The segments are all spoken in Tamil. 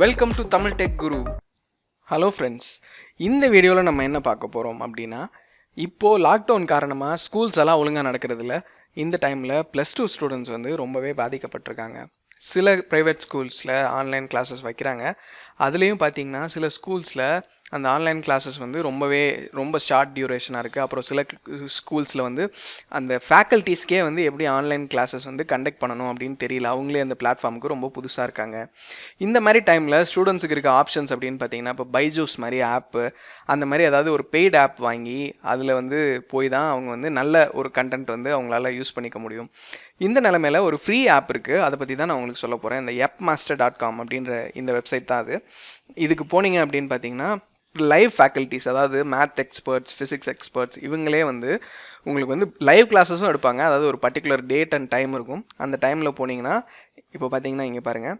Welcome to Tamil tech Guru. Hello friends, இந்த வீடியோவில் நம்ம என்ன பார்க்க போகிறோம் அப்படின்னா, இப்போது லாக்டவுன் காரணமாக ஸ்கூல்ஸ் எல்லாம் ஒழுங்காக நடக்கிறதில்ல. இந்த டைமில் +2 ஸ்டூடெண்ட்ஸ் வந்து ரொம்பவே பாதிக்கப்பட்டிருக்காங்க. சில ப்ரைவேட் ஸ்கூல்ஸில் ஆன்லைன் கிளாஸஸ் வைக்கிறாங்க. அதுலேயும் பார்த்தீங்கன்னா சில ஸ்கூல்ஸில் அந்த ஆன்லைன் கிளாஸஸ் வந்து ரொம்ப ஷார்ட் டியூரேஷனாக இருக்குது. அப்புறம் சில ஸ்கூல்ஸில் வந்து அந்த ஃபேக்கல்ட்டிஸ்க்கே வந்து எப்படி ஆன்லைன் கிளாஸஸ் வந்து கண்டக்ட் பண்ணணும் அப்படின்னு தெரியல. அவங்களே அந்த பிளாட்ஃபார்முக்கு ரொம்ப புதுசாக இருக்காங்க. இந்த மாதிரி டைமில் ஸ்டூடெண்ட்ஸுக்கு இருக்க ஆப்ஷன்ஸ் அப்படின்னு பார்த்தீங்கன்னா, இப்போ பைஜூஸ் மாதிரி ஆப்பு, அந்த மாதிரி ஏதாவது ஒரு பெய்டு ஆப் வாங்கி அதில் வந்து போய் தான் அவங்க வந்து நல்ல ஒரு கண்டென்ட் வந்து அவங்களால யூஸ் பண்ணிக்க முடியும். இந்த நிலைமையில ஒரு ஃப்ரீ ஆப் இருக்குது. அதை பற்றி தான் நான் உங்களுக்கு சொல்ல போகிறேன். இந்த appmaster.com அப்படின்ற இந்த வெப்சைட் தான் அது. இதுக்கு போனீங்க அப்படின்னு பார்த்தீங்கன்னா, லைவ் ஃபேக்கல்ட்டிஸ், அதாவது மேத் எக்ஸ்பர்ட்ஸ், ஃபிசிக்ஸ் எக்ஸ்பர்ட்ஸ், இவங்களே வந்து உங்களுக்கு வந்து லைவ் கிளாஸஸும் எடுப்பாங்க. அதாவது ஒரு பர்டிகுலர் டேட் அண்ட் டைம் இருக்கும். அந்த டைமில் போனீங்கன்னா, இப்போ பார்த்தீங்கன்னா இங்கே பாருங்கள்,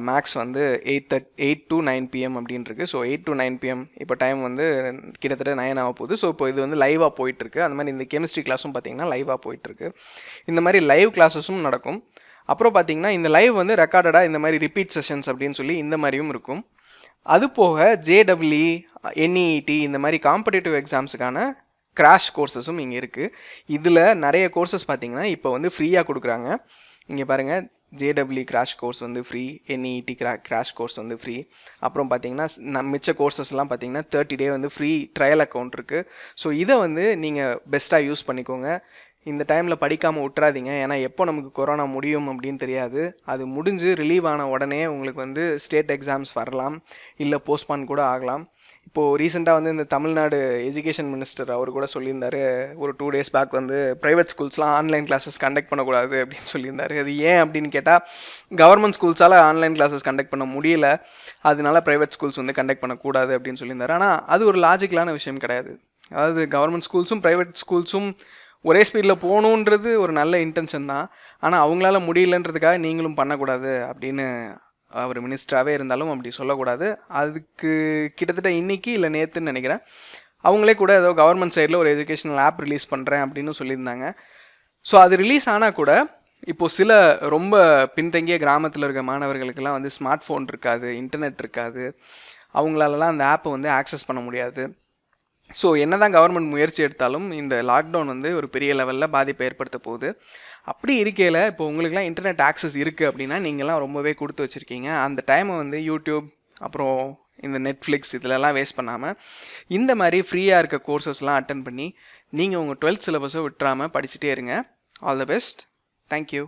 மேக்ஸ் வந்து 8 to 9 PM அப்படின்னு இருக்கு. ஸோ 8 to 9 PM இப்போ டைம் வந்து கிட்டத்தட்ட 9 ஆக போகுது. ஸோ இப்போ இது வந்து லைவாக போயிட்டுருக்கு. அந்த மாதிரி இந்த கெமிஸ்ட்ரி கிளாஸும் பார்த்தீங்கன்னா லைவாக போயிட்டுருக்கு. இந்த மாதிரி லைவ் கிளாஸஸும் நடக்கும். அப்புறம் பார்த்தீங்கன்னா இந்த லைவ் வந்து ரெக்கார்டடாக இந்த மாதிரி ரிப்பீட் செஷன்ஸ் அப்படின்னு சொல்லி இந்த மாதிரியும் இருக்கும். அது போக JEE, NEET இந்த மாதிரி காம்படிட்டிவ் எக்ஸாம்ஸுக்கான கிராஷ் கோர்சஸும் இங்கே இருக்குது. இதில் நிறைய கோர்சஸ் பார்த்தீங்கன்னா இப்போ வந்து ஃப்ரீயாக கொடுக்குறாங்க. இங்கே பாருங்கள், JEE கிராஷ் கோர்ஸ் வந்து ஃப்ரீ, NEET கிராஷ் கோர்ஸ் வந்து ஃப்ரீ. அப்புறம் பார்த்தீங்கன்னா மிச்ச கோர்சஸ்லாம் பார்த்தீங்கன்னா 30 டே வந்து ஃப்ரீ ட்ரையல் அக்கௌண்ட் இருக்குது. ஸோ இதை வந்து நீங்கள் பெஸ்ட்டாக யூஸ் பண்ணிக்கோங்க. இந்த டைமில் படிக்காமல் விட்டுறாதீங்க. ஏன்னா எப்போ நமக்கு கொரோனா முடியும் அப்படின்னு தெரியாது. அது முடிஞ்சு ரிலீவ் ஆன உடனே உங்களுக்கு வந்து ஸ்டேட் எக்ஸாம்ஸ் வரலாம், இல்லை போஸ்ட்பான் கூட ஆகலாம். இப்போது ரீசெண்டாக வந்து இந்த தமிழ்நாடு எஜுகேஷன் மினிஸ்டர் அவர் கூட சொல்லியிருந்தாரு, ஒரு 2 days பேக் வந்து ப்ரைவேட் ஸ்கூல்ஸ்லாம் ஆன்லைன் கிளாஸஸ் கண்டக்ட் பண்ணக்கூடாது அப்படின்னு சொல்லியிருந்தாரு. அது ஏன் அப்படின்னு கேட்டால், கவர்மெண்ட் ஸ்கூல்ஸால் ஆன்லைன் கிளாஸஸ் கண்டக்ட் பண்ண முடியல, அதனால ப்ரைவேட் ஸ்கூல்ஸ் வந்து கண்டக்ட் பண்ணக்கூடாது அப்படின்னு சொல்லியிருந்தாரு. ஆனால் அது ஒரு லாஜிக்கலான விஷயம் கிடையாது. அதாவது கவர்மெண்ட் ஸ்கூல்ஸும் ப்ரைவேட் ஸ்கூல்ஸும் ஒரே ஸ்பீடில் போகணுன்றது ஒரு நல்ல இன்டென்ஷன் தான். ஆனால் அவங்களால முடியலன்றதுக்காக நீங்களும் பண்ணக்கூடாது அப்படின்னு அவர் மினிஸ்டராகவே இருந்தாலும் அப்படி சொல்லக்கூடாது. அதுக்கு கிட்டத்தட்ட இன்னைக்கு இல்லை நேற்றுன்னு நினைக்கிறேன், அவங்களே கூட ஏதோ கவர்மெண்ட் சைடில் ஒரு எஜுகேஷனல் ஆப் ரிலீஸ் பண்ணுறேன் அப்படின்னு சொல்லியிருந்தாங்க. ஸோ அது ரிலீஸ் ஆனால் கூட இப்போது சில ரொம்ப பின்தங்கிய கிராமத்தில் இருக்க மாணவர்களுக்கெல்லாம் வந்து ஸ்மார்ட் ஃபோன் இருக்காது, இன்டர்நெட் இருக்காது, அவங்களாலலாம் அந்த ஆப்பை வந்து ஆக்சஸ் பண்ண முடியாது. ஸோ என்ன தான் கவர்மெண்ட் முயற்சி எடுத்தாலும் இந்த லாக்டவுன் வந்து ஒரு பெரிய லெவலில் பாதிப்பை ஏற்படுத்த போகுது. அப்படி இருக்கையில் இப்போ உங்களுக்குலாம் இன்டர்நெட் ஆக்சஸ் இருக்குது அப்படின்னா நீங்கள்லாம் ரொம்பவே கொடுத்து வச்சுருக்கீங்க. அந்த டைமை வந்து யூடியூப், அப்புறம் இந்த நெட்ஃப்ளிக்ஸ் இதிலெல்லாம் வேஸ்ட் பண்ணாமல் இந்த மாதிரி ஃப்ரீயாக இருக்க கோர்சஸ்லாம் அட்டன் பண்ணி நீங்கள் உங்கள் 12th சிலபஸை விட்டுறாமல் படிச்சுட்டே இருங்க. All the best. தேங்க்யூ.